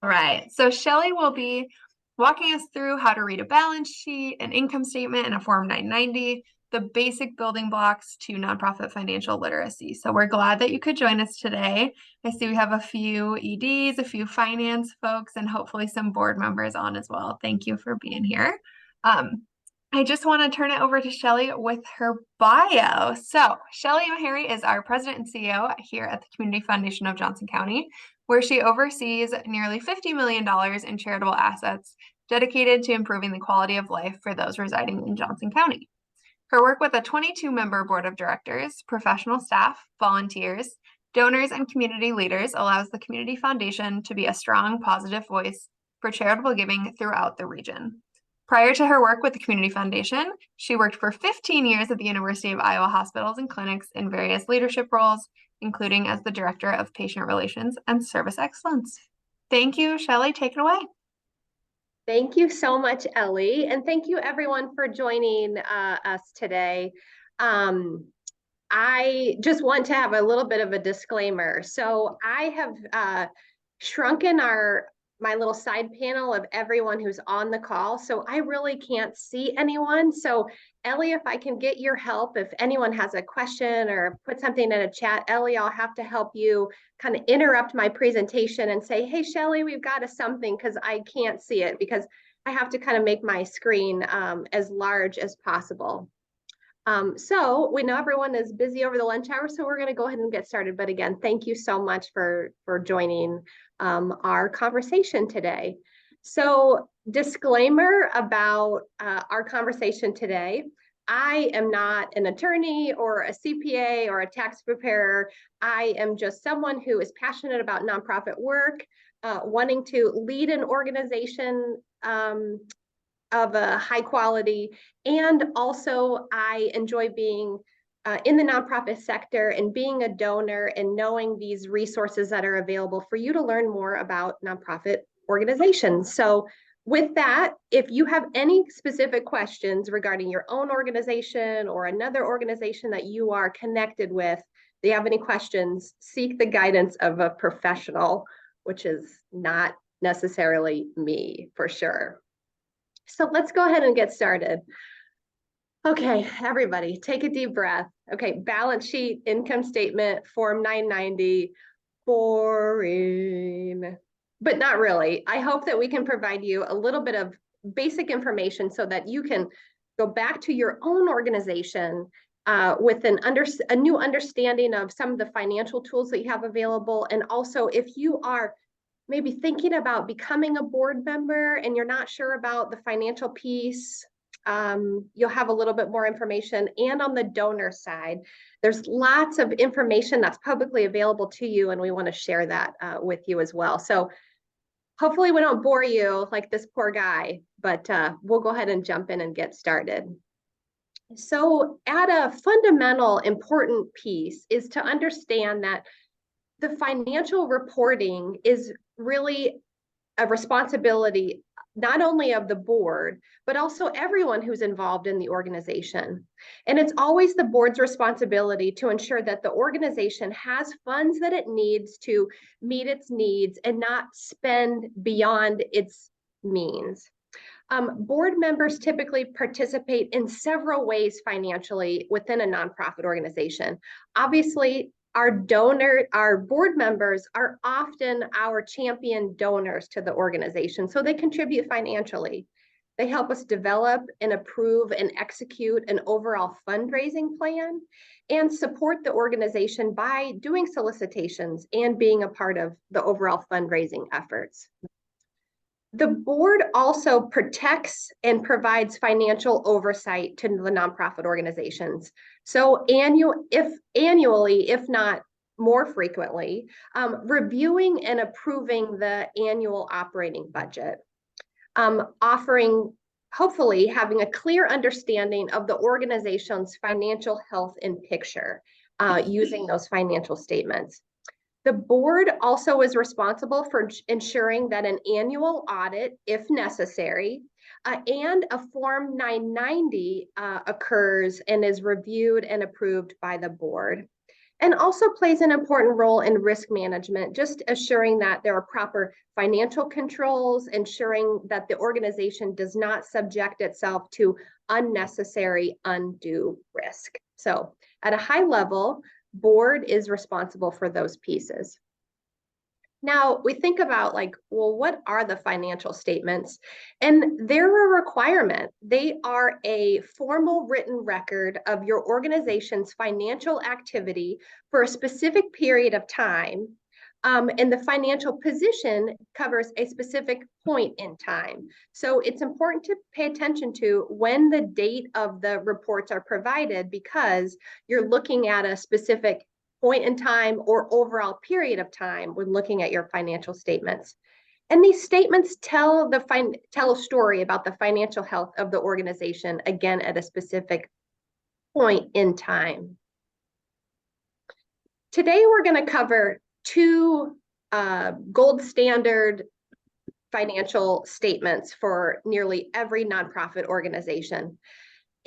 All right. So Shelly will be walking us through how to read a balance sheet, an income statement, and a Form 990, the basic building blocks to nonprofit financial literacy. So we're glad that you could join us today. I see we have a few EDs, a few finance folks, and hopefully some board members on as well. Thank you for being here. Um, I just want to turn it over to Shelly with her bio. So Shelly Meharry is our president and CEO here at the Community Foundation of Johnson County, where she oversees nearly $50 million in charitable assets dedicated to improving the quality of life for those residing in Johnson County. Her work with a 22-member board of directors, professional staff, volunteers, donors, and community leaders allows the Community Foundation to be a strong, positive voice for charitable giving throughout the region. Prior to her work with the Community Foundation, she worked for 15 years at the University of Iowa hospitals and clinics in various leadership roles, including as the Director of Patient Relations and Service Excellence. Thank you, Shelly. Take it away. Thank you so much, Ellie. And thank you everyone for joining us today. I just want to have a little bit of a disclaimer. So I have shrunken my little side panel of everyone who's on the call. So I really can't see anyone. So Ellie, if I can get your help, if anyone has a question or put something in a chat, Ellie, I'll have to help you kind of interrupt my presentation and say, hey, Shelly, we've got a something because I can't see it because I have to kind of make my screen as large as possible. So we know everyone is busy over the lunch hour, so we're going to go ahead and get started. But again, thank you so much for joining our conversation today. So disclaimer about our conversation today. I am not an attorney or a CPA or a tax preparer. I am just someone who is passionate about nonprofit work, wanting to lead an organization of a high quality. And also I enjoy being in the nonprofit sector and being a donor and knowing these resources that are available for you to learn more about nonprofit organizations. So with that, if you have any specific questions regarding your own organization or another organization that you are connected with, if you have any questions, seek the guidance of a professional, which is not necessarily me for sure. So let's go ahead and get started. Okay, everybody, take a deep breath. Okay, balance sheet, income statement, Form 990, boring, but not really. I hope that we can provide you a little bit of basic information so that you can go back to your own organization with a new understanding of some of the financial tools that you have available. And also, if you are maybe thinking about becoming a board member and you're not sure about the financial piece, you'll have a little bit more information. And on the donor side, there's lots of information that's publicly available to you, and we want to share that with you as well. So hopefully we don't bore you like this poor guy, but we'll go ahead and jump in and get started. So at a fundamental important piece is to understand that the financial reporting is really a responsibility not only of the board, but also everyone who's involved in the organization. And it's always the board's responsibility to ensure that the organization has funds that it needs to meet its needs and not spend beyond its means. Board members typically participate in several ways financially within a nonprofit organization. Obviously, our board members are often our champion donors to the organization, so they contribute financially. They help us develop and approve and execute an overall fundraising plan and support the organization by doing solicitations and being a part of the overall fundraising efforts. The board also protects and provides financial oversight to the nonprofit organizations. So annually, if not more frequently, reviewing and approving the annual operating budget, hopefully having a clear understanding of the organization's financial health and picture using those financial statements. The board also is responsible for ensuring that an annual audit, if necessary, and a Form 990 occurs and is reviewed and approved by the board. and also plays an important role in risk management, just assuring that there are proper financial controls, ensuring that the organization does not subject itself to unnecessary, undue risk. So at a high level, board is responsible for those pieces. Now we think about like, well, what are the financial statements? And they're a requirement. They are a formal written record of your organization's financial activity for a specific period of time. And the financial position covers a specific point in time. So it's important to pay attention to when the date of the reports are provided, because you're looking at a specific point in time or overall period of time when looking at your financial statements. And these statements tell a story about the financial health of the organization, again, at a specific point in time. Today, we're going to cover two gold standard financial statements for nearly every nonprofit organization.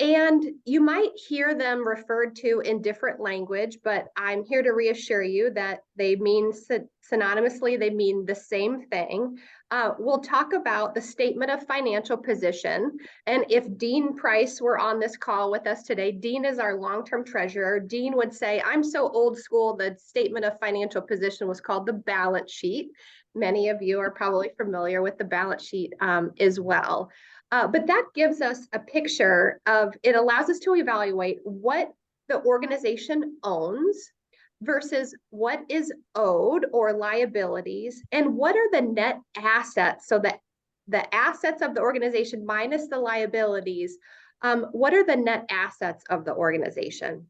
And you might hear them referred to in different language, but I'm here to reassure you that they mean synonymously, they mean the same thing. We'll talk about the statement of financial position. And if Dean Price were on this call with us today, Dean is our long-term treasurer. Dean would say, I'm so old school, the statement of financial position was called the balance sheet. Many of you are probably familiar with the balance sheet as well. But that gives us a picture of, it allows us to evaluate what the organization owns versus what is owed or liabilities, and what are the net assets. So that the assets of the organization minus the liabilities, what are the net assets of the organization?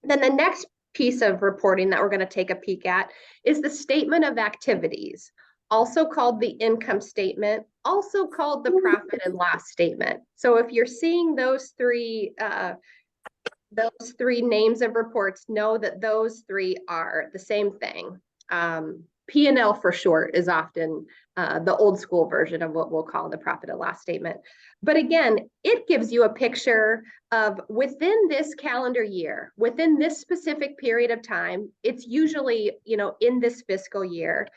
Then the next piece of reporting that we're going to take a peek at is the statement of activities, also called the income statement, also called the profit and loss statement. So if you're seeing those three names of reports, know that those three are the same thing. P&L for short is often the old school version of what we'll call the profit and loss statement. But again, it gives you a picture of within this calendar year, within this specific period of time, it's usually, in this fiscal year,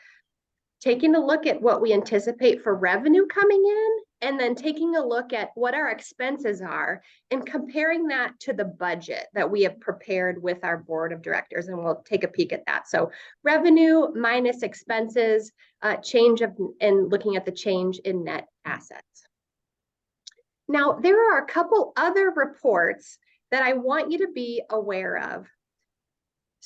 taking a look at what we anticipate for revenue coming in, and then taking a look at what our expenses are and comparing that to the budget that we have prepared with our board of directors. And we'll take a peek at that. So revenue minus expenses, and looking at the change in net assets. Now, there are a couple other reports that I want you to be aware of.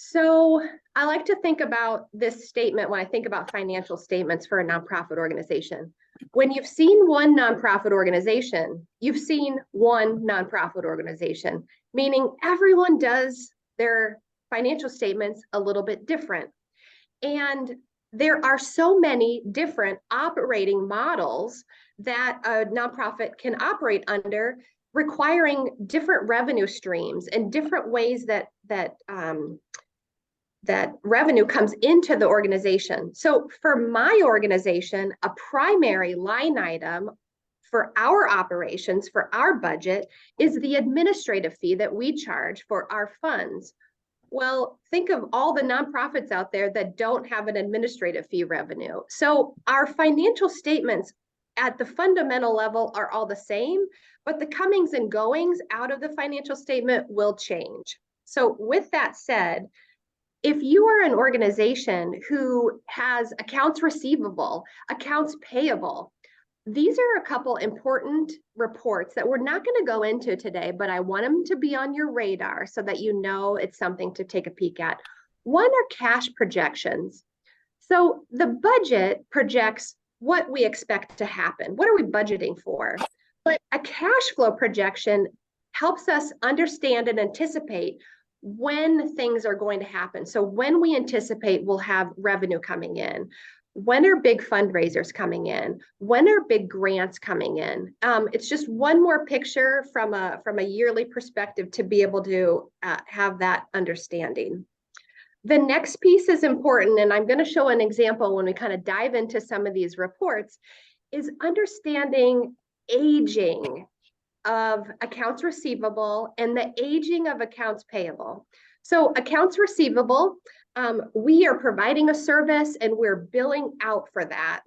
So I like to think about this statement when I think about financial statements for a nonprofit organization. When you've seen one nonprofit organization, you've seen one nonprofit organization, meaning everyone does their financial statements a little bit different. And there are so many different operating models that a nonprofit can operate under, requiring different revenue streams and different ways that revenue comes into the organization. So for my organization, a primary line item for our operations, for our budget, is the administrative fee that we charge for our funds. Well, think of all the nonprofits out there that don't have an administrative fee revenue. So our financial statements at the fundamental level are all the same, but the comings and goings out of the financial statement will change. So with that said, if you are an organization who has accounts receivable, accounts payable, these are a couple important reports that we're not going to go into today, but I want them to be on your radar so that you know it's something to take a peek at. One are cash projections. So the budget projects what we expect to happen. What are we budgeting for? But a cash flow projection helps us understand and anticipate when things are going to happen. So when we anticipate we'll have revenue coming in, when are big fundraisers coming in, when are big grants coming in. It's just one more picture from a yearly perspective to be able to have that understanding. The next piece is important, and I'm going to show an example when we kind of dive into some of these reports, is understanding aging of accounts receivable and the aging of accounts payable. So accounts receivable, we are providing a service and we're billing out for that.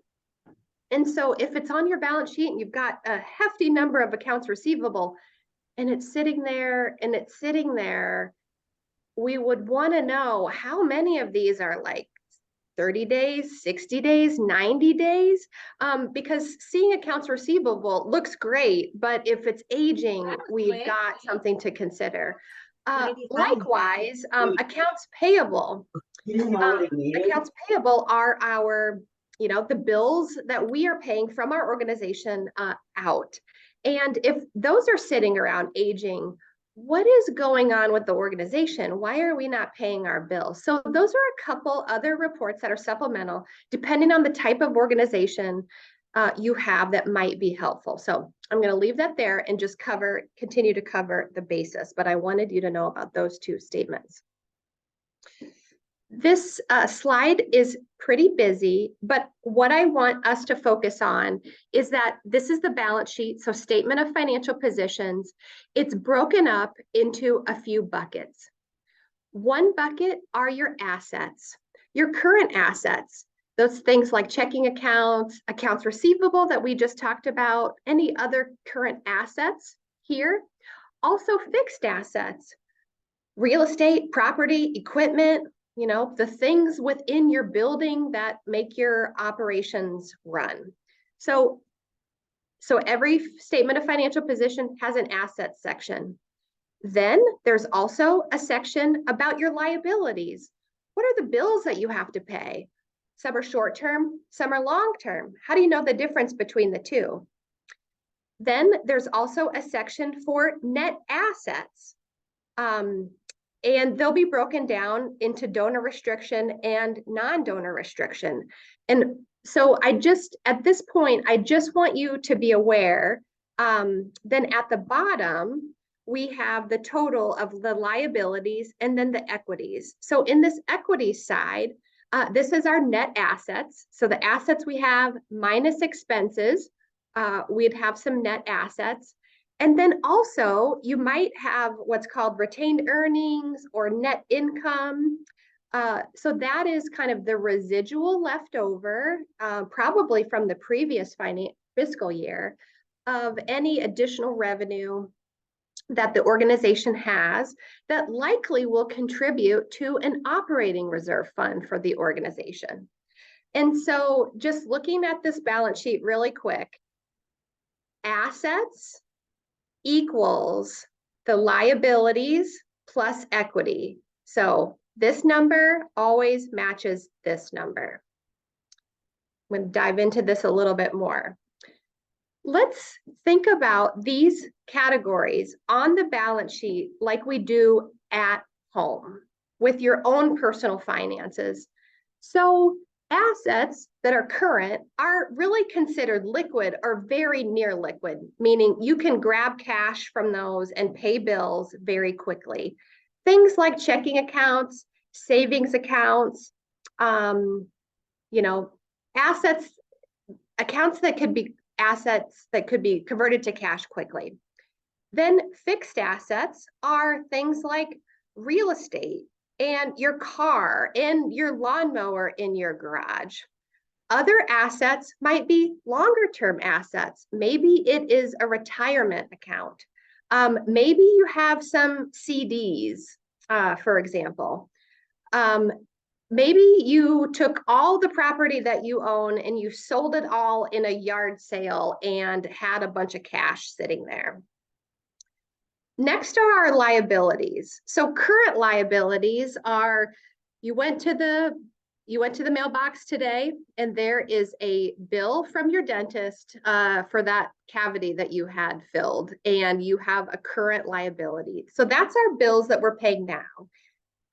And so if it's on your balance sheet and you've got a hefty number of accounts receivable and it's sitting there and it's sitting there, we would want to know how many of these are like 30 days, 60 days, 90 days, because seeing accounts receivable looks great, but if it's aging, we've got something to consider. Likewise, accounts payable. Accounts payable are our, the bills that we are paying from our organization out. And if those are sitting around aging, what is going on with the organization? Why are we not paying our bills? So those are a couple other reports that are supplemental, depending on the type of organization you have that might be helpful. So I'm going to leave that there and just continue to cover the basis, but I wanted you to know about those two statements. This slide is pretty busy, but what I want us to focus on is that this is the balance sheet, so statement of financial positions. It's broken up into a few buckets. One bucket are your assets, your current assets, those things like checking accounts, accounts receivable that we just talked about, any other current assets here. Also fixed assets, real estate, property, equipment, the things within your building that make your operations run. So every statement of financial position has an assets section. Then there's also a section about your liabilities. What are the bills that you have to pay? Some are short-term, some are long-term. How do you know the difference between the two? Then there's also a section for net assets. And they'll be broken down into donor restriction and non-donor restriction. And so at this point, I just want you to be aware, then at the bottom, we have the total of the liabilities and then the equities. So in this equity side, this is our net assets. So the assets we have minus expenses, we'd have some net assets. And then also you might have what's called retained earnings or net income. So that is kind of the residual left over, probably from the previous fiscal year, of any additional revenue that the organization has that likely will contribute to an operating reserve fund for the organization. And so just looking at this balance sheet really quick, assets equals the liabilities plus equity. So this number always matches this number. I'm going to dive into this a little bit more. Let's think about these categories on the balance sheet like we do at home with your own personal finances. So assets that are current are really considered liquid or very near liquid, meaning you can grab cash from those and pay bills very quickly. Things like checking accounts, savings accounts, assets, accounts that could be assets that could be converted to cash quickly. Then fixed assets are things like real estate and your car and your lawnmower in your garage. Other assets might be longer term assets. Maybe it is a retirement account. Maybe you have some CDs, for example. Maybe you took all the property that you own and you sold it all in a yard sale and had a bunch of cash sitting there. Next are our liabilities. So current liabilities are, you went to the mailbox today and there is a bill from your dentist for that cavity that you had filled and you have a current liability. So that's our bills that we're paying now.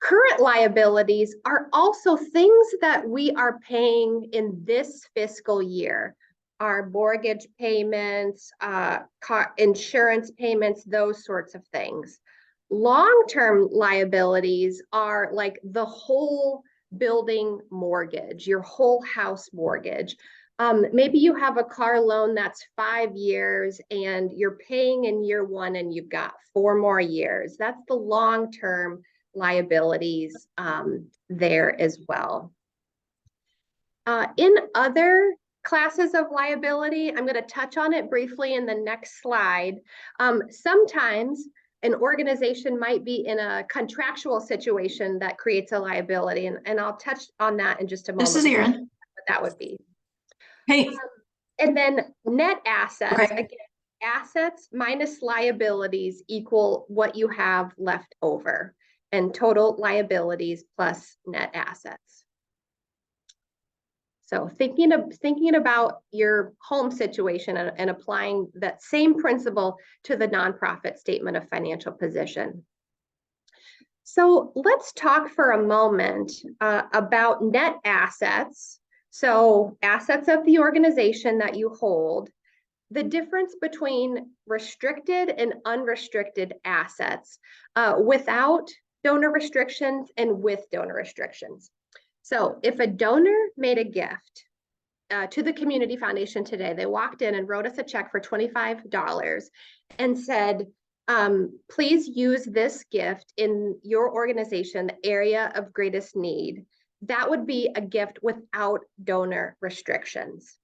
Current liabilities are also things that we are paying in this fiscal year. Our mortgage payments, car insurance payments, those sorts of things. Long-term liabilities are like the whole building mortgage, your whole house mortgage. Maybe you have a car loan that's 5 years and you're paying in year 1 and you've got 4 more years. That's the long-term liabilities there as well. In other classes of liability, I'm going to touch on it briefly in the next slide. Sometimes an organization might be in a contractual situation that creates a liability, and I'll touch on that in just a moment. This is Erin. What that would be. Hey. And then net assets, Okay. again, assets minus liabilities equal what you have left over, and total liabilities plus net assets. So thinking about your home situation and applying that same principle to the nonprofit statement of financial position. So let's talk for a moment about net assets. So assets of the organization that you hold, the difference between restricted and unrestricted assets without donor restrictions and with donor restrictions. So if a donor made a gift to the community foundation today, they walked in and wrote us a check for $25 and said, please use this gift in your organization, the area of greatest need. That would be a gift without donor restrictions.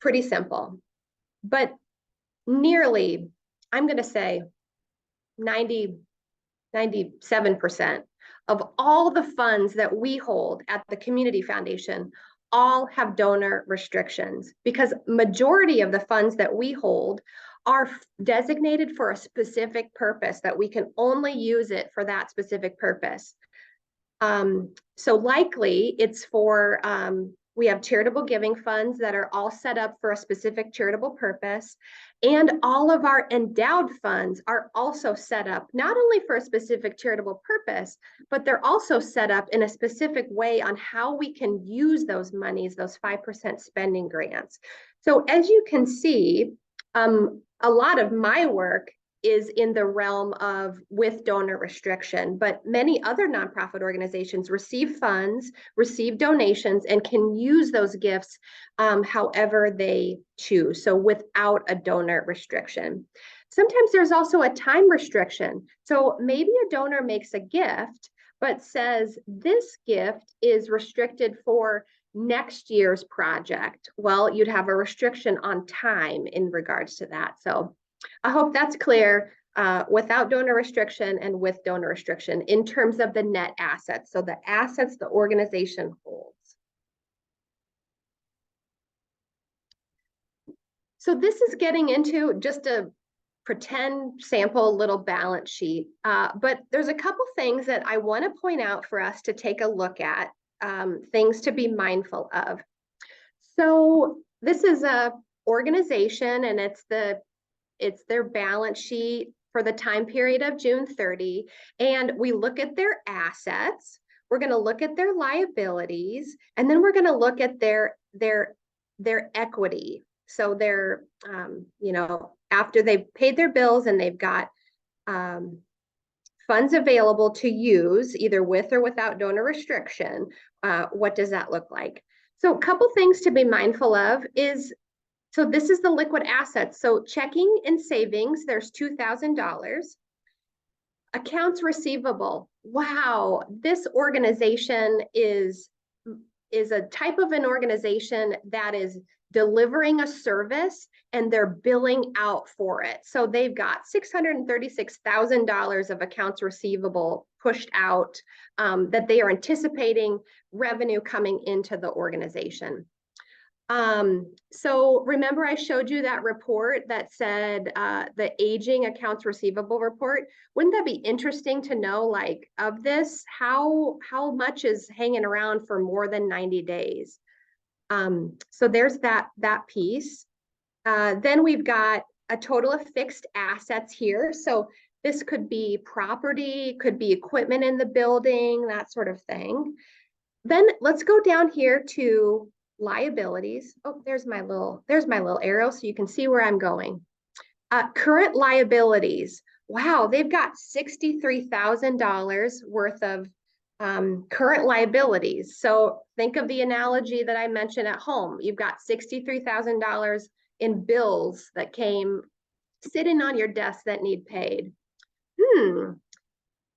Pretty simple, but nearly, I'm going to say 97% of all the funds that we hold at the community foundation all have donor restrictions, because majority of the funds that we hold are designated for a specific purpose, that we can only use it for that specific purpose. So likely it's for, we have charitable giving funds that are all set up for a specific charitable purpose. And all of our endowed funds are also set up not only for a specific charitable purpose, but they're also set up in a specific way on how we can use those monies, those 5% spending grants. So as you can see, a lot of my work is in the realm of with donor restriction, but many other nonprofit organizations receive funds, receive donations, and can use those gifts however they choose, so without a donor restriction. Sometimes there's also a time restriction. So maybe a donor makes a gift, but says this gift is restricted for next year's project. Well, you'd have a restriction on time in regards to that. So I hope that's clear without donor restriction and with donor restriction in terms of the net assets. So the assets the organization holds. So this is getting into just a pretend sample little balance sheet, but there's a couple things that I want to point out for us to take a look at, things to be mindful of. So this is a organization, and it's their balance sheet for the time period of June 30. And we look at their assets, we're going to look at their liabilities, and then we're going to look at their equity. So they're, you know, after they've paid their bills and they've got funds available to use either with or without donor restriction, what does that look like? So a couple things to be mindful of is, so this is the liquid assets. So checking and savings, there's $2,000. Accounts receivable. Wow, this organization is a type of an organization that is delivering a service and they're billing out for it. So they've got $636,000 of accounts receivable pushed out that they are anticipating revenue coming into the organization. So remember I showed you that report that said the aging accounts receivable report. Wouldn't that be interesting to know, like, of this, how much is hanging around for more than 90 days? So there's that piece. Then we've got a total of fixed assets here. So this could be property, could be equipment in the building, that sort of thing. Then let's go down here to liabilities. Oh, there's my little arrow so you can see where I'm going. Current liabilities. Wow, they've got $63,000 worth of current liabilities. So think of the analogy that I mentioned at home. You've got $63,000 in bills that came sitting on your desk that need paid.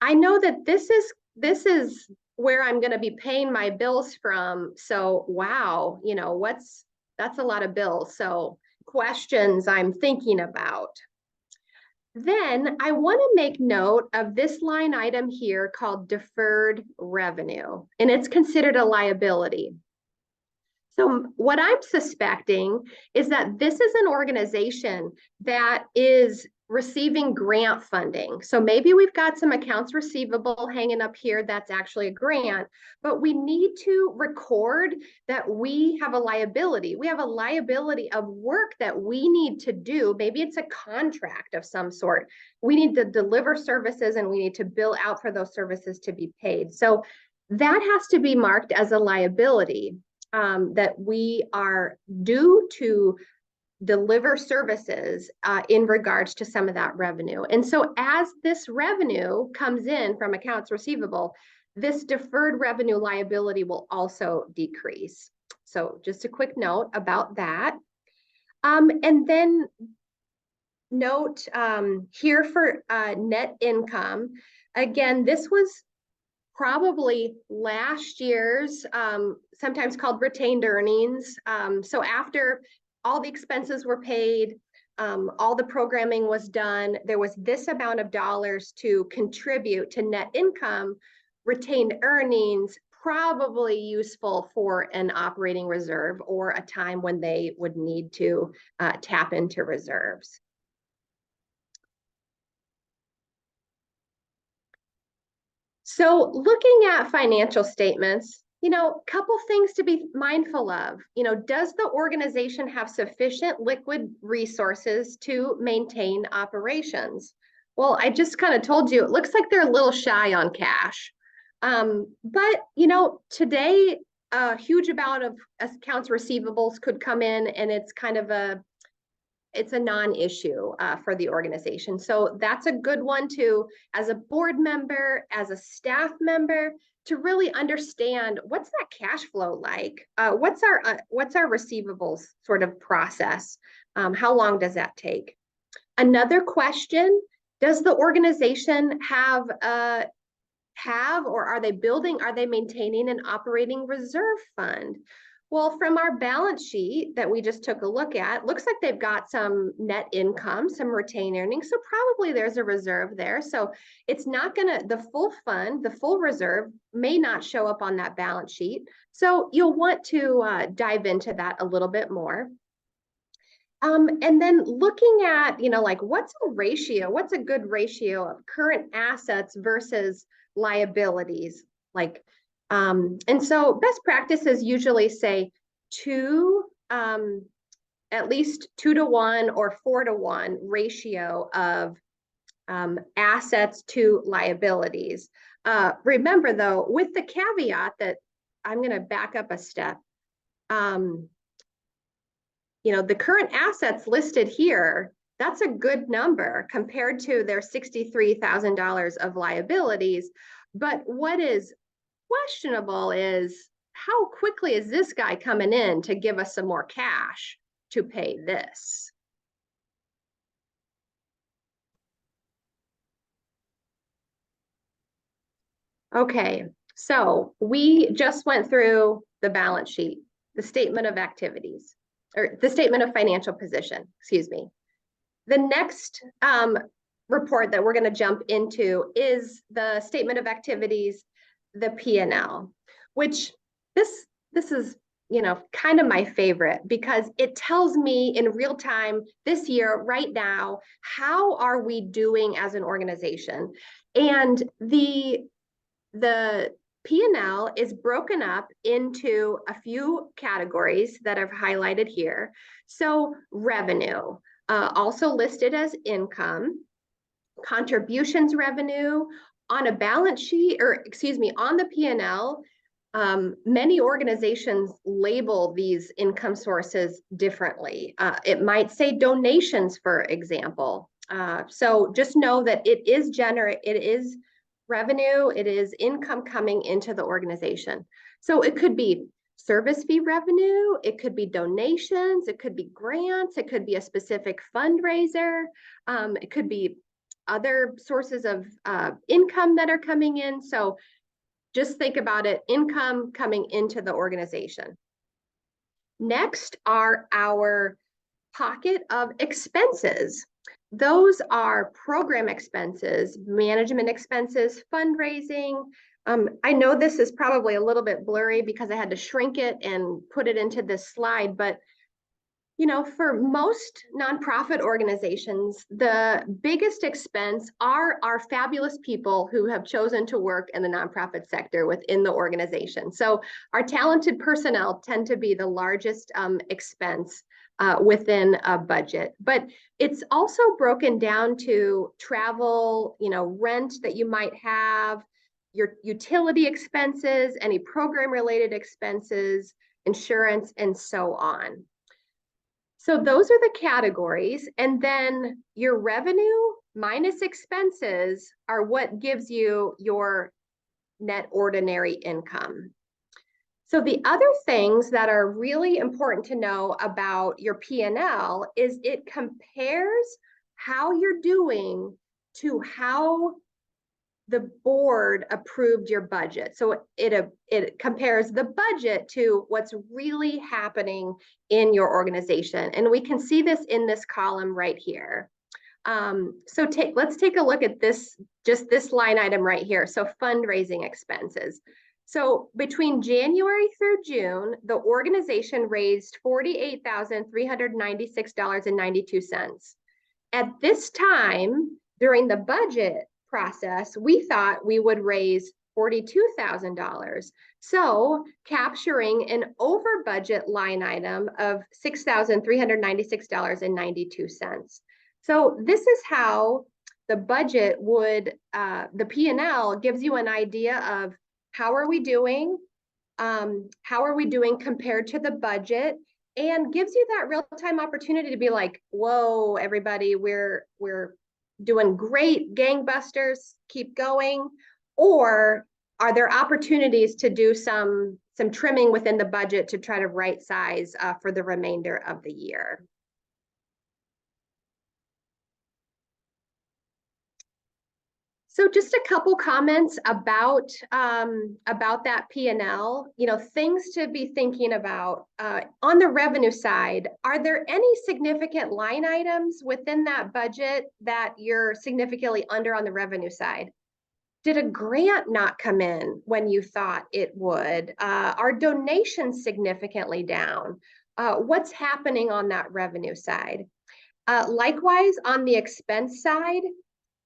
I know that this is where I'm going to be paying my bills from. So, wow, that's a lot of bills. So, questions I'm thinking about. Then I want to make note of this line item here called deferred revenue, and it's considered a liability. So, what I'm suspecting is that this is an organization that is receiving grant funding. So, maybe we've got some accounts receivable hanging up here that's actually a grant, but we need to record that we have a liability. We have a liability of work that we need to do. Maybe it's a contract of some sort. We need to deliver services and we need to bill out for those services to be paid. So, that has to be marked as a liability that we are due to deliver services in regards to some of that revenue. And so as this revenue comes in from accounts receivable, this deferred revenue liability will also decrease. So just a quick note about that. And then note here for net income, again, this was probably last year's, sometimes called retained earnings. So after all the expenses were paid, all the programming was done, there was this amount of dollars to contribute to net income, retained earnings, probably useful for an operating reserve or a time when they would need to tap into reserves. So looking at financial statements, couple things to be mindful of. Does the organization have sufficient liquid resources to maintain operations? Well, I just kind of told you, it looks like they're a little shy on cash. But, today, a huge amount of accounts receivables could come in and it's a non-issue for the organization. So that's a good one to, as a board member, as a staff member, to really understand what's that cash flow like? What's our receivables sort of process? How long does that take? Another question: does the organization have or are they maintaining an operating reserve fund? Well, from our balance sheet that we just took a look at, looks like they've got some net income, some retained earnings. So probably there's a reserve there. So it's not the full fund, the full reserve may not show up on that balance sheet. So you'll want to dive into that a little bit more. And then looking at, what's a good ratio of current assets versus liabilities? And so best practices usually say at least 2-to-1 or 4-to-1 ratio of assets to liabilities. Remember though, with the caveat that I'm going to back up a step, the current assets listed here, that's a good number compared to their $63,000 of liabilities. But what is questionable is how quickly is this guy coming in to give us some more cash to pay this? Okay, so we just went through the balance sheet, the statement of activities, or the statement of financial position, excuse me. The next report that we're going to jump into is the statement of activities, the P&L, which this is kind of my favorite because it tells me in real time this year, right now, how are we doing as an organization? And the P&L is broken up into a few categories that I've highlighted here. So revenue, also listed as income, contributions revenue, on a balance sheet, on the P&L, many organizations label these income sources differently. It might say donations, for example. So just know that it is revenue, it is income coming into the organization. So it could be service fee revenue, it could be donations, it could be grants, it could be a specific fundraiser, it could be other sources of income that are coming in. So just think about it, income coming into the organization. Next are our pocket of expenses. Those are program expenses, management expenses, fundraising. I know this is probably a little bit blurry because I had to shrink it and put it into this slide, but for most nonprofit organizations, the biggest expense are our fabulous people who have chosen to work in the nonprofit sector within the organization. So our talented personnel tend to be the largest expense within a budget. But it's also broken down to travel, rent that you might have, your utility expenses, any program related expenses, insurance, and so on. So those are the categories. And then your revenue minus expenses are what gives you your net ordinary income. So the other things that are really important to know about your P&L is it compares how you're doing to how the board approved your budget. So it compares the budget to what's really happening in your organization. And we can see this in this column right here. Let's take a look at just this line item right here. So fundraising expenses. So between January through June, the organization raised $48,396.92. At this time, during the budget process, we thought we would raise $42,000. So capturing an over budget line item of $6,396.92. So this is how the budget would, the P&L gives you an idea of how are we doing compared to the budget, and gives you that real-time opportunity to be like, whoa, everybody, we're doing great, gangbusters, keep going. Or are there opportunities to do some trimming within the budget to try to right size for the remainder of the year? So just a couple comments about that P&L, things to be thinking about. On the revenue side, are there any significant line items within that budget that you're significantly under on the revenue side? Did a grant not come in when you thought it would? Are donations significantly down? What's happening on that revenue side? Likewise, on the expense side,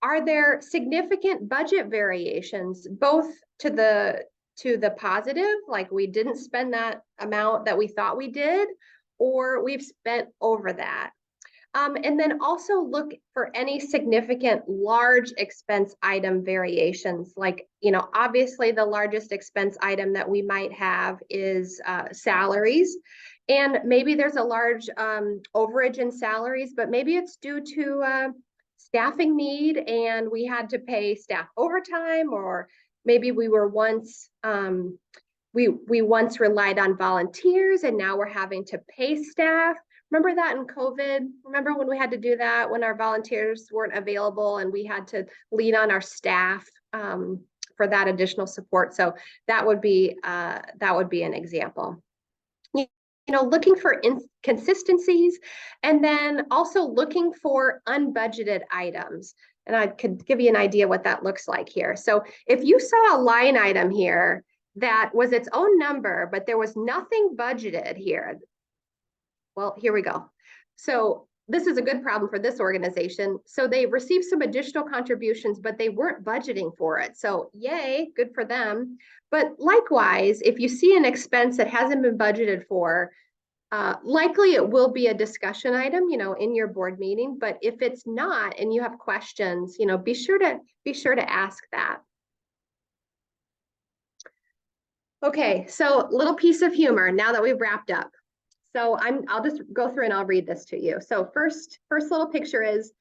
are there significant budget variations, both to the positive, like we didn't spend that amount that we thought we did, or we've spent over that? And then also look for any significant large expense item variations. Like, obviously the largest expense item that we might have is salaries. And maybe there's a large overage in salaries, but maybe it's due to staffing need and we had to pay staff overtime, or maybe we were once we once relied on volunteers and now we're having to pay staff. Remember that in COVID? Remember when we had to do that, when our volunteers weren't available and we had to lean on our staff for that additional support? So that would be an example. Looking for inconsistencies, and then also looking for unbudgeted items. And I could give you an idea what that looks like here. So if you saw a line item here that was its own number, but there was nothing budgeted here, well, here we go. So this is a good problem for this organization. So they received some additional contributions, but they weren't budgeting for it. So yay, good for them. But likewise, if you see an expense that hasn't been budgeted for, likely it will be a discussion item, in your board meeting. But if it's not, and you have questions, be sure to ask that. Okay, so little piece of humor now that we've wrapped up. So I'll just go through and I'll read this to you. So first little picture is,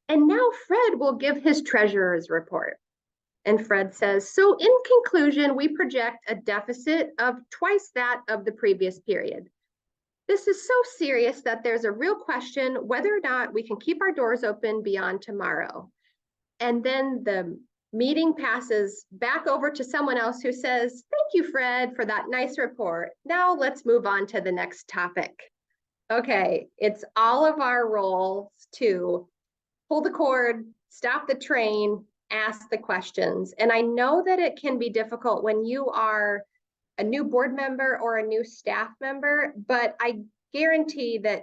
and now Fred will give his treasurer's report. And Fred says, so in conclusion, we project a deficit of twice that of the previous period. This is so serious that there's a real question whether or not we can keep our doors open beyond tomorrow. And then the meeting passes back over to someone else who says, thank you, Fred, for that nice report. Now let's move on to the next topic. Okay, it's all of our roles to pull the cord, stop the train, ask the questions. And I know that it can be difficult when you are a new board member or a new staff member, but I guarantee that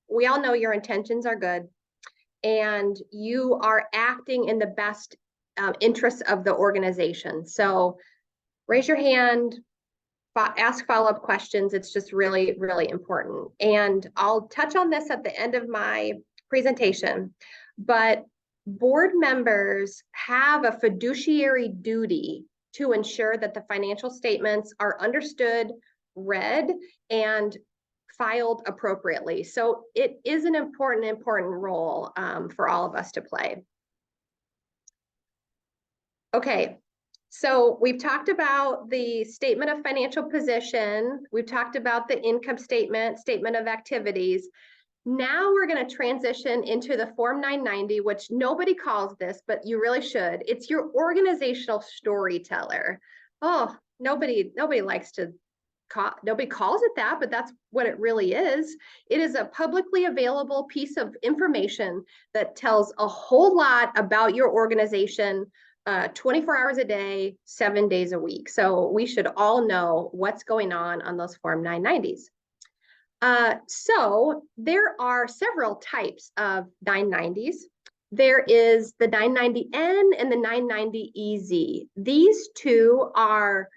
we all know your intentions are good and you are acting in the best interests of the organization. So raise your hand, ask follow-up questions. It's just really, really important. And I'll touch on this at the end of my presentation, but board members have a fiduciary duty to ensure that the financial statements are understood, read, and filed appropriately. So it is an important role for all of us to play. Okay, so we've talked about the statement of financial position. We've talked about the income statement, statement of activities. Now we're going to transition into the Form 990, which nobody calls this, but you really should. It's your organizational storyteller. Oh, nobody likes to nobody calls it that, but that's what it really is. It is a publicly available piece of information that tells a whole lot about your organization 24 hours a day, 7 days a week. So we should all know what's going on those Form 990s. So there are several types of 990s. There is the 990N and the 990EZ. These two are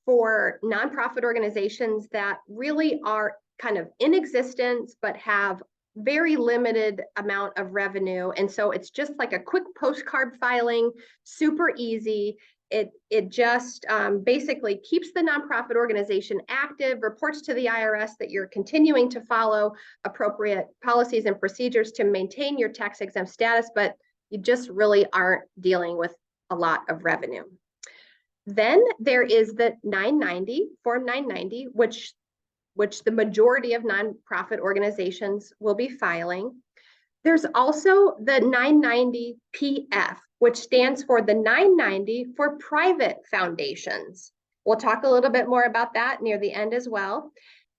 for nonprofit organizations that really are kind of in existence, but have very limited amount of revenue. And so it's just like a quick postcard filing, super easy. It just basically keeps the nonprofit organization active, reports to the IRS that you're continuing to follow appropriate policies and procedures to maintain your tax exempt status, but you just really aren't dealing with a lot of revenue. Then there is the 990, Form 990, which the majority of nonprofit organizations will be filing. There's also the 990 PF, which stands for the 990 for private foundations. We'll talk a little bit more about that near the end as well.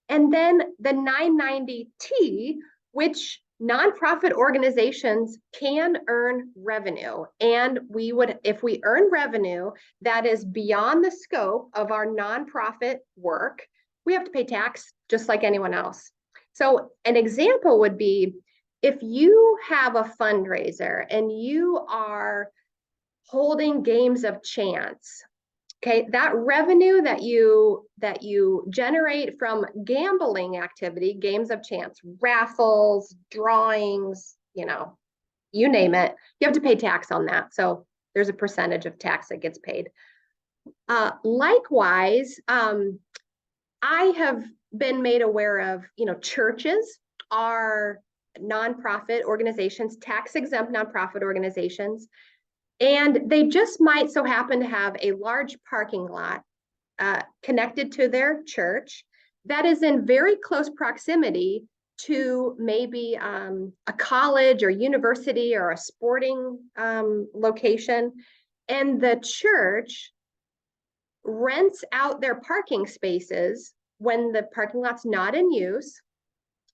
And then the 990T, which nonprofit organizations can earn revenue. And we would, if we earn revenue that is beyond the scope of our nonprofit work, we have to pay tax just like anyone else. So an example would be if you have a fundraiser and you are holding games of chance, okay, that revenue that you generate from gambling activity, games of chance, raffles, drawings, you name it, you have to pay tax on that. So there's a percentage of tax that gets paid. Likewise, I have been made aware of, churches are nonprofit organizations, tax exempt nonprofit organizations, and they just might so happen to have a large parking lot connected to their church that is in very close proximity to maybe a college or university or a sporting location. And the church rents out their parking spaces when the parking lot's not in use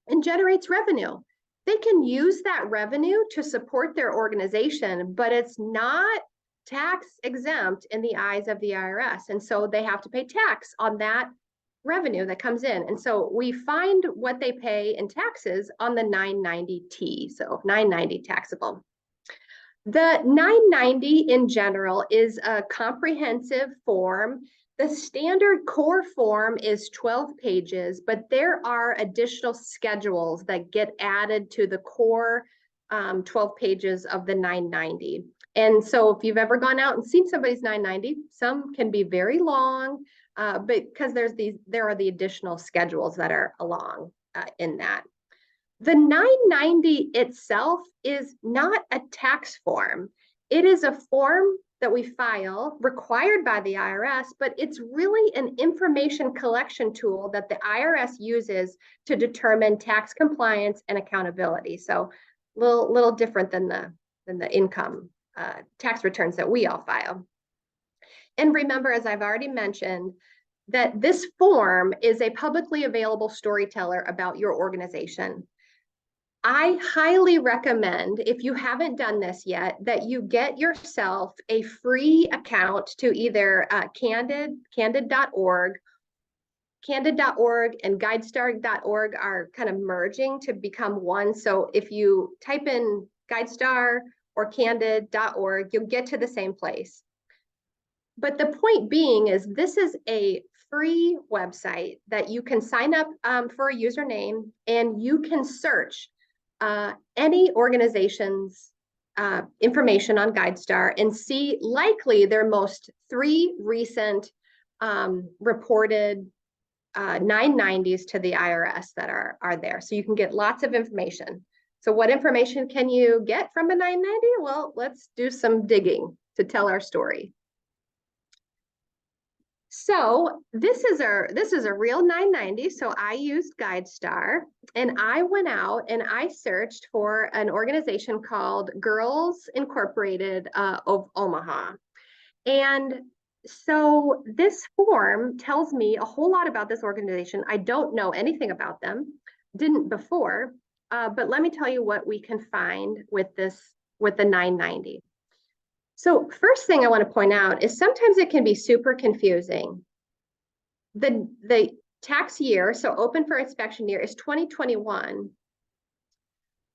and generates revenue. They can use that revenue to support their organization, but it's not tax exempt in the eyes of the IRS. And so they have to pay tax on that revenue that comes in. And so we find what they pay in taxes on the 990T, so 990 taxable. The 990 in general is a comprehensive form. The standard core form is 12 pages, but there are additional schedules that get added to the core 12 pages of the 990. And so if you've ever gone out and seen somebody's 990, some can be very long, but because there are the additional schedules that are along in that. The 990 itself is not a tax form. It is a form that we file required by the IRS, but it's really an information collection tool that the IRS uses to determine tax compliance and accountability. So little different than income tax returns that we all file. And remember, as I've already mentioned, that this form is a publicly available storyteller about your organization. I highly recommend, if you haven't done this yet, that you get yourself a free account to either candid.org. Candid.org and guidestar.org are kind of merging to become one. So if you type in GuideStar or candid.org, you'll get to the same place. But the point being is this is a free website that you can sign up for a username, and you can search any organization's information on GuideStar and see likely their most 3 recent reported 990s to the IRS that are there. So you can get lots of information. So what information can you get from a 990? Well, let's do some digging to tell our story. So this is a real 990. So I used GuideStar, and I went out and I searched for an organization called Girls Incorporated of Omaha. And so this form tells me a whole lot about this organization. I don't know anything about them, didn't before, but let me tell you what we can find with the 990. So first thing I want to point out is sometimes it can be super confusing. The tax year, so open for inspection year, is 2021,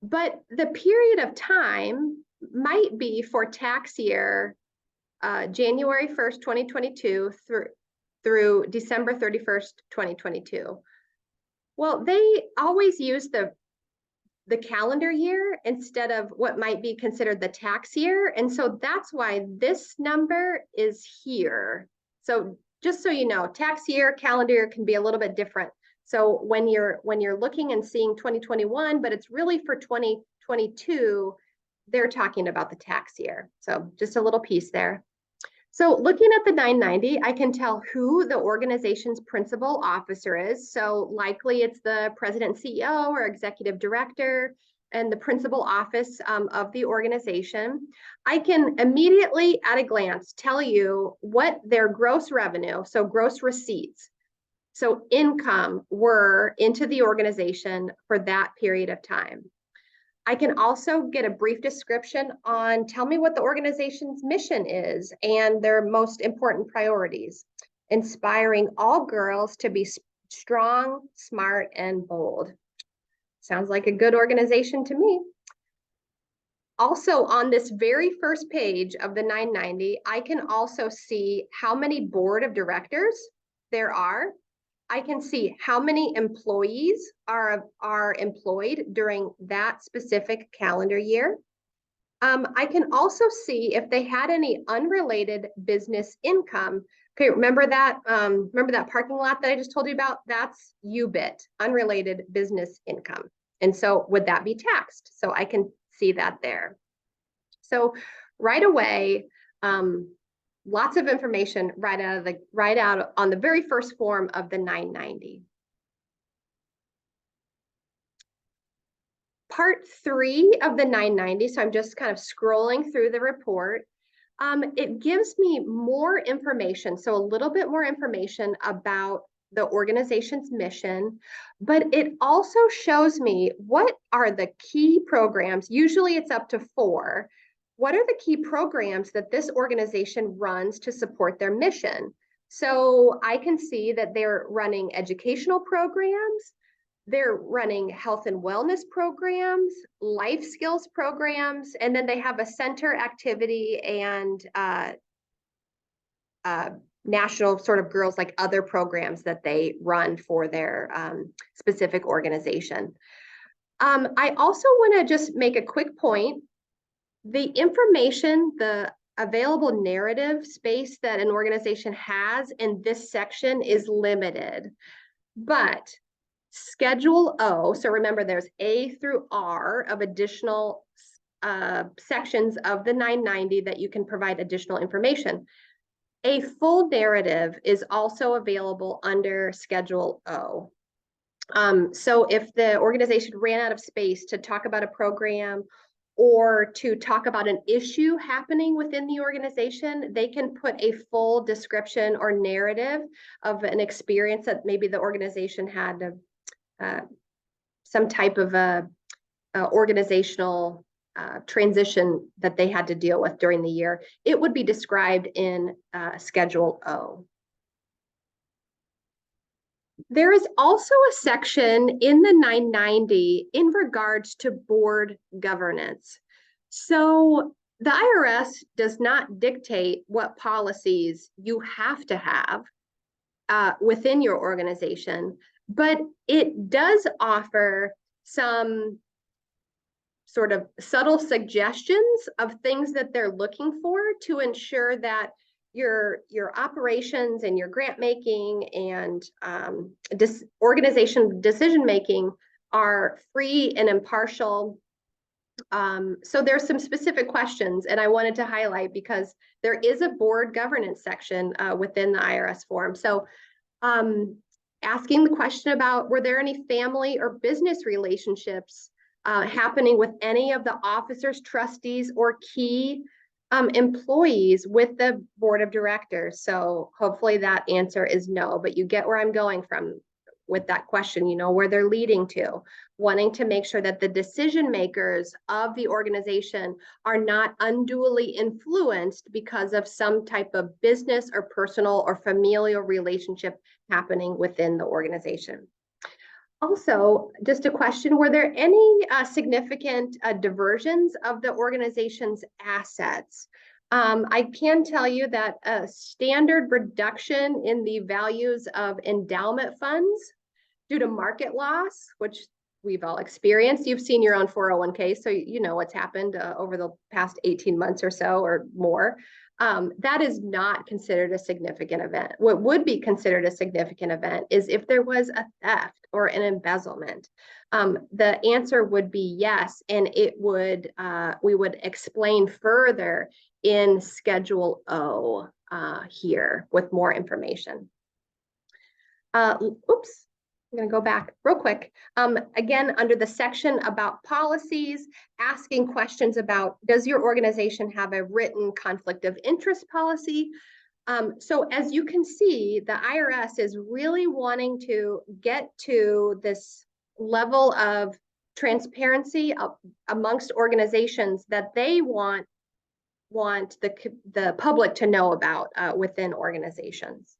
but the period of time might be for tax year January 1st, 2022 through December 31st, 2022. Well, they always use the calendar year instead of what might be considered the tax year. And so that's why this number is here. So just so you know, tax year, calendar year can be a little bit different. So when you're looking and seeing 2021, but it's really for 2022, they're talking about the tax year. So just a little piece there. So looking at the 990, I can tell who the organization's principal officer is. So likely it's the president, CEO, or executive director, and the principal office of the organization. I can immediately at a glance tell you what their gross revenue, so gross receipts, so income, were into the organization for that period of time. I can also get a brief description on, tell me what the organization's mission is and their most important priorities, inspiring all girls to be strong, smart, and bold. Sounds like a good organization to me. Also, on this very first page of the 990, I can also see how many board of directors there are. I can see how many employees are employed during that specific calendar year. I can also see if they had any unrelated business income. Okay, remember that parking lot that I just told you about? That's UBIT, unrelated business income. And so would that be taxed? So I can see that there. So right away, lots of information right out on the very first form of the 990. Part 3 of the 990, so I'm just kind of scrolling through the report. It gives me more information, so a little bit more information about the organization's mission, but it also shows me what are the key programs. Usually it's up to 4. What are the key programs that this organization runs to support their mission? So I can see that they're running educational programs, they're running health and wellness programs, life skills programs, and then they have a center activity and national sort of girls, like other programs that they run for their specific organization. I also want to just make a quick point. The information, the available narrative space that an organization has in this section is limited, but Schedule O, so remember there's A through R of additional sections of the 990 that you can provide additional information. A full narrative is also available under Schedule O. So if the organization ran out of space to talk about a program or to talk about an issue happening within the organization, they can put a full description or narrative of an experience that maybe the organization had some type of a organizational transition that they had to deal with during the year. It would be described in Schedule O. There is also a section in the 990 in regards to board governance. So the IRS does not dictate what policies you have to have within your organization, but it does offer some sort of subtle suggestions of things that they're looking for to ensure that your operations and your grant making and organization decision making are free and impartial. So there's some specific questions, and I wanted to highlight because there is a board governance section within the IRS form. So asking the question about, were there any family or business relationships happening with any of the officers, trustees, or key employees with the board of directors? So hopefully that answer is no, but you get where I'm going from with that question, you know, where they're leading to, wanting to make sure that the decision makers of the organization are not unduly influenced because of some type of business or personal or familial relationship happening within the organization. Also, just a question, were there any significant diversions of the organization's assets? I can tell you that a standard reduction in the values of endowment funds due to market loss, which we've all experienced. You've seen your own 401k, so you know what's happened over the past 18 months or so or more. That is not considered a significant event. What would be considered a significant event is if there was a theft or an embezzlement. The answer would be yes, and it would we would explain further in Schedule O here with more information. Oops. I'm going to go back real quick. Again, under the section about policies, asking questions about, does your organization have a written conflict of interest policy? So as you can see, the IRS is really wanting to get to this level of transparency amongst organizations that they want the public to know about within organizations.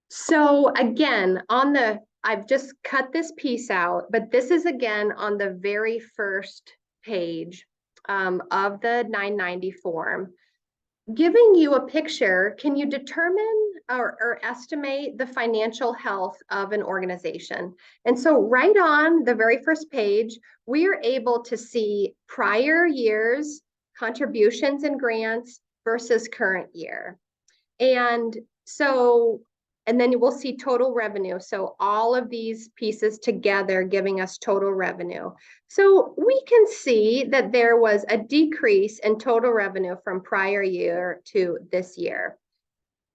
So again, I've just cut this piece out, but this is again on the very first page of the 990 form, giving you a picture. Can you determine or estimate the financial health of an organization? And so right on the very first page, we are able to see prior years, contributions and grants versus current year. And then you will see total revenue. So all of these pieces together giving us total revenue. So we can see that there was a decrease in total revenue from prior year to this year.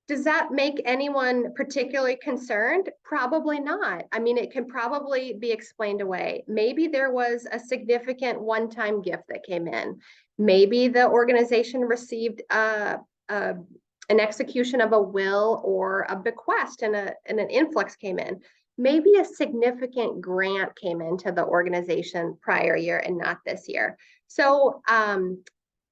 Does that make anyone particularly concerned? Probably not. I mean, it can probably be explained away. Maybe there was a significant one-time gift that came in. Maybe the organization received an execution of a will or a bequest and an influx came in. Maybe a significant grant came into the organization prior year and not this year. So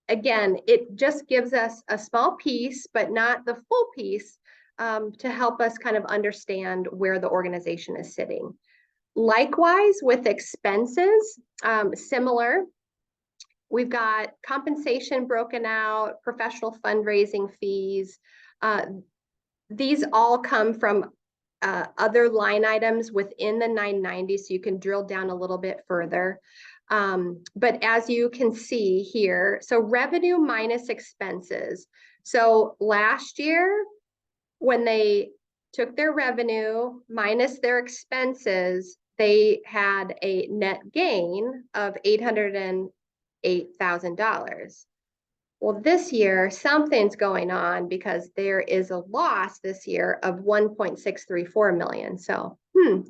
again, it just gives us a small piece, but not the full piece to help us kind of understand where the organization is sitting. Likewise, with expenses, similar. We've got compensation broken out, professional fundraising fees. These all come from other line items within the 990, so you can drill down a little bit further. But as you can see here, so revenue minus expenses. So last year, when they took their revenue minus their expenses, they had a net gain of $808,000. Well, this year, something's going on because there is a loss this year of 1.634 million. So,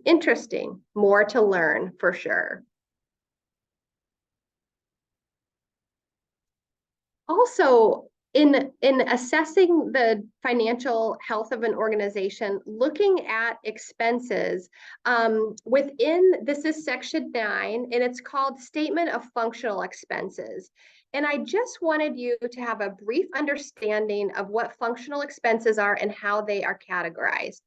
interesting. More to learn for sure. Also, in assessing the financial health of an organization, looking at expenses within, this is section 9, and it's called Statement of Functional Expenses. And I just wanted you to have a brief understanding of what functional expenses are and how they are categorized.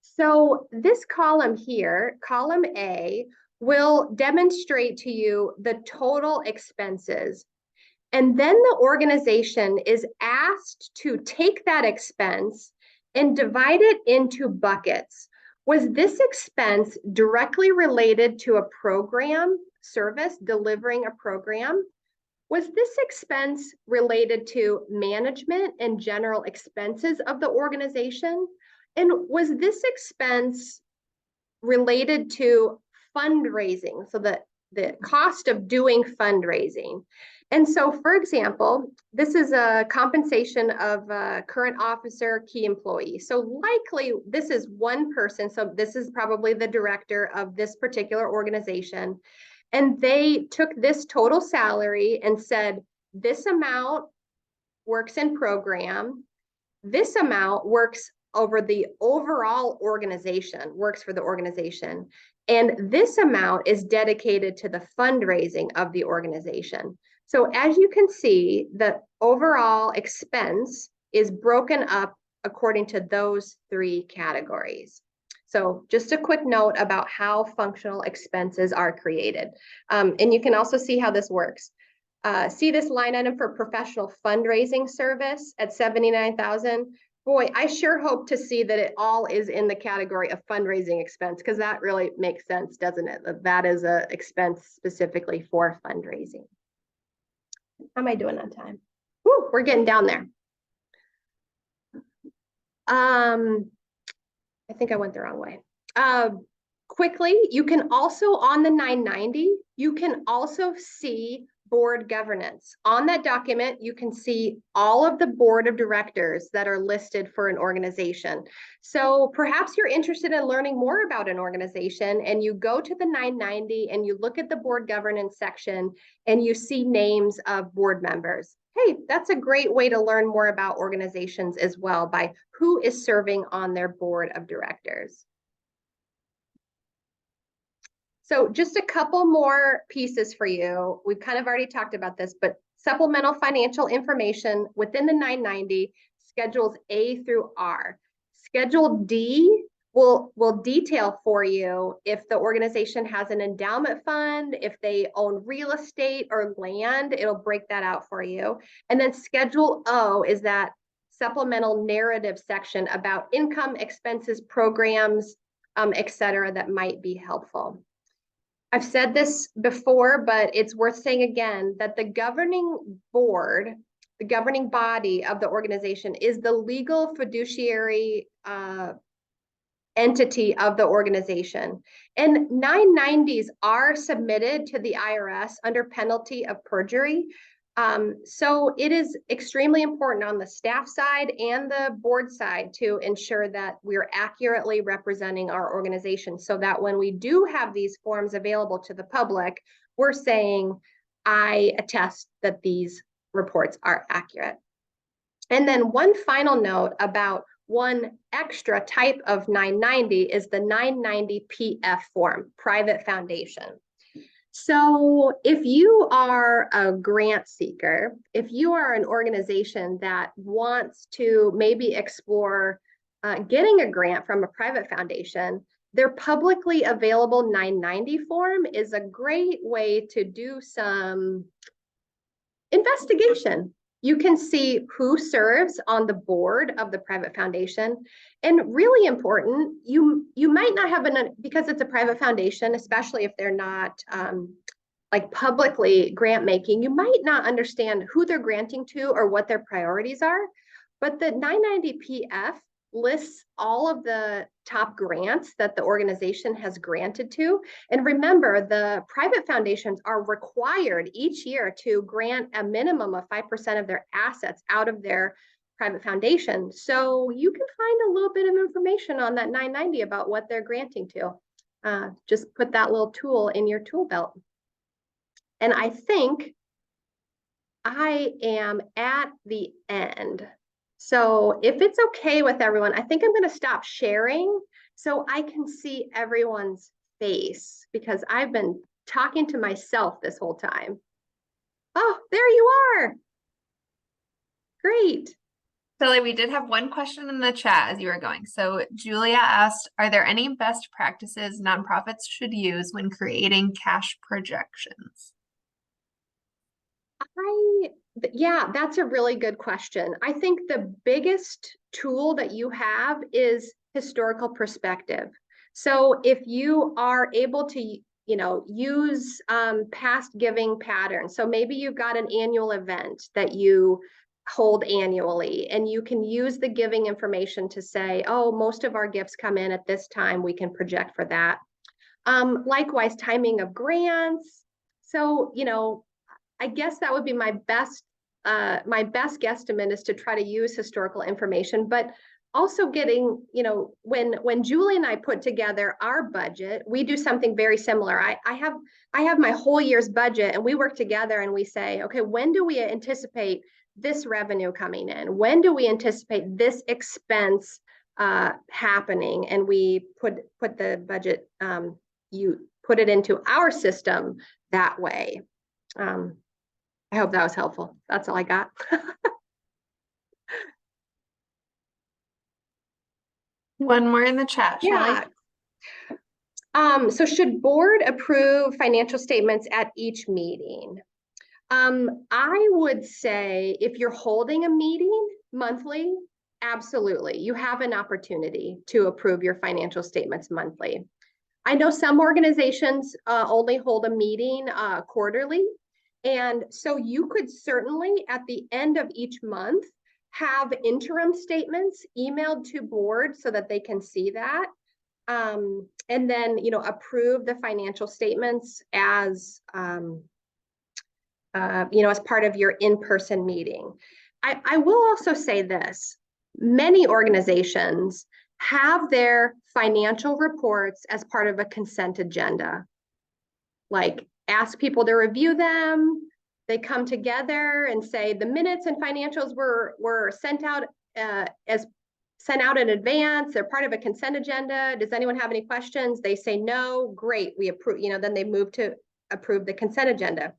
So this column here, column A, will demonstrate to you the total expenses. And then the organization is asked to take that expense and divide it into buckets. Was this expense directly related to a program, service, delivering a program? Was this expense related to management and general expenses of the organization? And was this expense related to fundraising? So the cost of doing fundraising. And so, for example, this is a compensation of a current officer, key employee. So likely this is one person. So this is probably the director of this particular organization. And they took this total salary and said, this amount works in program. This amount works over the overall organization, works for the organization. And this amount is dedicated to the fundraising of the organization. So as you can see, the overall expense is broken up according to those 3 categories. So just a quick note about how functional expenses are created. And you can also see how this works. See this line item for professional fundraising service at 79,000. Boy, I sure hope to see that it all is in the category of fundraising expense, because that really makes sense, doesn't it? That is an expense specifically for fundraising. How am I doing on time? Woo, we're getting down there. I think I went the wrong way. Quickly, you can also, on the 990, you can also see board governance. On that document, you can see all of the board of directors that are listed for an organization. So perhaps you're interested in learning more about an organization, and you go to the 990 and you look at the board governance section and you see names of board members. Hey, that's a great way to learn more about organizations as well, by who is serving on their board of directors. So just a couple more pieces for you. We've kind of already talked about this, but supplemental financial information within the 990, schedules A through R. Schedule D will detail for you if the organization has an endowment fund, if they own real estate or land, it'll break that out for you. And then Schedule O is that supplemental narrative section about income, expenses, programs, et cetera, that might be helpful. I've said this before, but it's worth saying again, that the governing board, the governing body of the organization, is the legal fiduciary entity of the organization. And 990s are submitted to the IRS under penalty of perjury. So it is extremely important on the staff side and the board side to ensure that we're accurately representing our organization, so that when we do have these forms available to the public, we're saying, I attest that these reports are accurate. And then one final note about one extra type of 990 is the 990 PF form, private foundation. So if you are a grant seeker, if you are an organization that wants to maybe explore getting a grant from a private foundation, their publicly available 990 form is a great way to do some investigation. You can see who serves on the board of the private foundation. And really important, you might not have because it's a private foundation, especially if they're not like publicly grant making, you might not understand who they're granting to or what their priorities are. But the 990 PF lists all of the top grants that the organization has granted to. And remember, the private foundations are required each year to grant a minimum of 5% of their assets out of their private foundation. So you can find a little bit of information on that 990 about what they're granting to. Just put that little tool in your tool belt. And I think I am at the end. So if it's okay with everyone, I think I'm going to stop sharing so I can see everyone's face because I've been talking to myself this whole time. Oh, there you are. Great. Billy, we did have one question in the chat as you were going. So Julia asked, are there any best practices nonprofits should use when creating cash projections? Yeah, that's a really good question. I think the biggest tool that you have is historical perspective. So if you are able to, use past giving patterns. So maybe you've got an annual event that you hold annually, and you can use the giving information to say, oh, most of our gifts come in at this time. We can project for that. Likewise, timing of grants. So, I guess that would be my best guesstimate is to try to use historical information, but also getting, when Julie and I put together our budget, we do something very similar. I have my whole year's budget and we work together and we say, okay, when do we anticipate this revenue coming in? When do we anticipate this expense happening? And we put the budget, you put it into our system that way. I hope that was helpful. That's all I got. One more in the chat, Yeah. So should board approve financial statements at each meeting? I would say if you're holding a meeting monthly, absolutely. You have an opportunity to approve your financial statements monthly. I know some organizations only hold a meeting quarterly. And so you could certainly at the end of each month have interim statements emailed to board so that they can see that. And then, approve the financial statements as, as part of your in-person meeting. I will also say this, many organizations have their financial reports as part of a consent agenda. Like ask people to review them. They come together and say the minutes and financials were sent out in advance. They're part of a consent agenda. Does anyone have any questions? They say no. Great, we approve. Then they move to approve the consent agenda.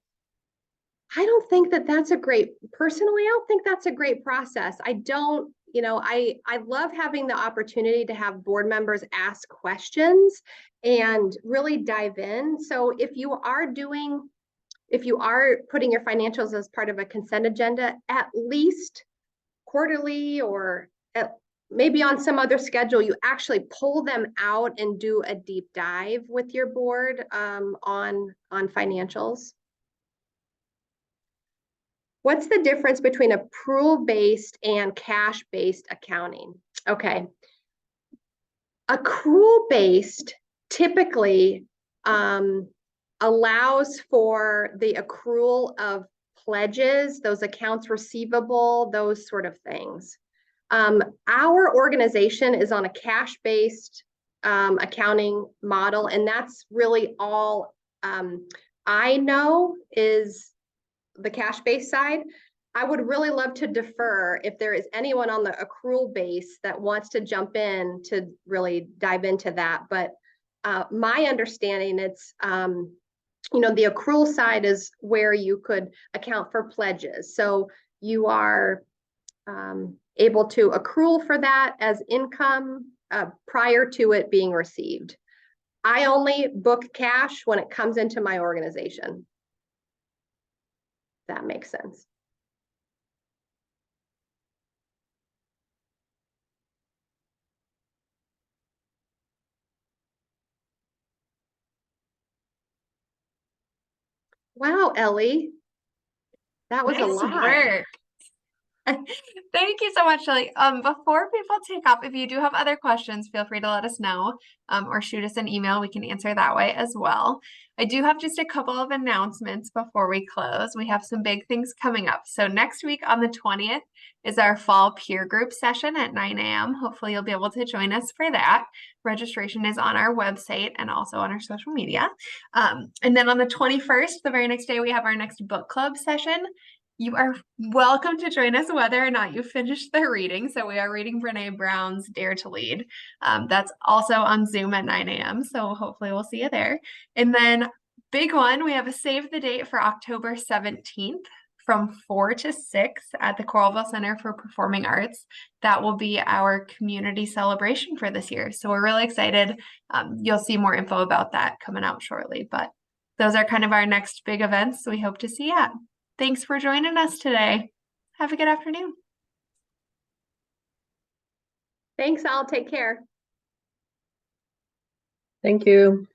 I don't think that's a great. Personally, I don't think that's a great process. I don't. I love having the opportunity to have board members ask questions and really dive in. So if you are putting your financials as part of a consent agenda, at least quarterly or maybe on some other schedule, you actually pull them out and do a deep dive with your board on financials. What's the difference between accrual-based and cash-based accounting? Okay. Accrual-based typically allows for the accrual of pledges, those accounts receivable, those sort of things. Our organization is on a cash-based accounting model, and that's really all I know is the cash-based side. I would really love to defer if there is anyone on the accrual base that wants to jump in to really dive into that. But my understanding, it's, the accrual side is where you could account for pledges. So you are able to accrue for that as income prior to it being received. I only book cash when it comes into my organization. That makes sense. Wow, Ellie, that was a Nice lot. work. Thank you so much, Shelly. Before people take off, if you do have other questions, feel free to let us know, or shoot us an email. We can answer that way as well. I do have just a couple of announcements before we close. We have some big things coming up. So next week on the 20th is our fall peer group session at 9 a.m. Hopefully you'll be able to join us for that. Registration is on our website and also on our social media. And then on the 21st, the very next day, we have our next book club session. You are welcome to join us whether or not you finish the reading. So we are reading Brene Brown's Dare to Lead. That's also on Zoom at 9 a.m. So hopefully we'll see you there. And then big one, we have a save the date for October 17th from 4 to 6 at the Coralville Center for Performing Arts. That will be our community celebration for this year. So we're really excited. You'll see more info about that coming out shortly, but those are kind of our next big events. So we hope to see you at. Thanks for joining us today. Have a good afternoon. Thanks, all. Take care. Thank you.